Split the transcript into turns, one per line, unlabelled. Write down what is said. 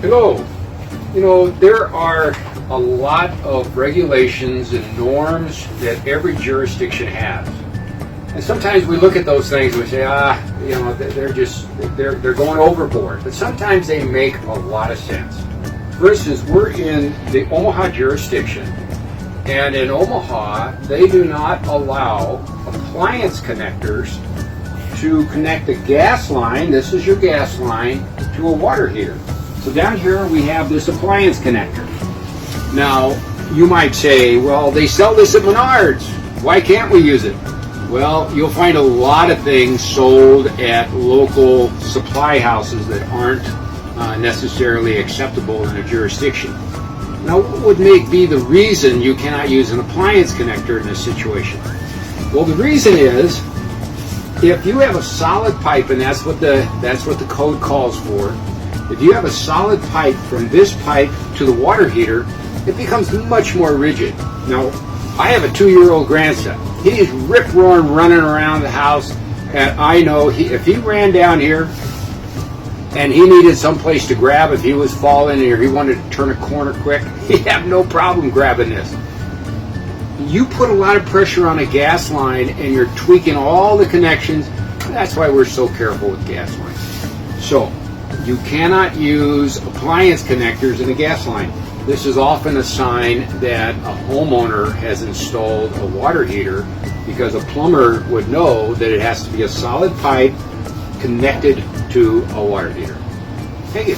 Hello. There are a lot of regulations and norms that every jurisdiction has. And sometimes we look at those things and we say, they're going overboard. But sometimes they make a lot of sense. For instance, we're in the Omaha jurisdiction. And in Omaha, they do not allow appliance connectors to connect a gas line, this is your gas line, to a water heater. So down here we have this appliance connector. Now, you might say, well, they sell this at Menards. Why can't we use it? Well, you'll find a lot of things sold at local supply houses that aren't necessarily acceptable in a jurisdiction. Now, what would be the reason you cannot use an appliance connector in this situation? Well, the reason is, if you have a solid pipe, and that's what the code calls for, if you have a solid pipe from this pipe to the water heater, it becomes much more rigid. Now, I have a 2-year-old grandson. He's rip-roaring running around the house, and I know if he ran down here and he needed someplace to grab, if he was falling or he wanted to turn a corner quick, he'd have no problem grabbing this. You put a lot of pressure on a gas line and you're tweaking all the connections. That's why we're so careful with gas lines. So, you cannot use appliance connectors in a gas line. This is often a sign that a homeowner has installed a water heater, because a plumber would know that it has to be a solid pipe connected to a water heater. Thank you.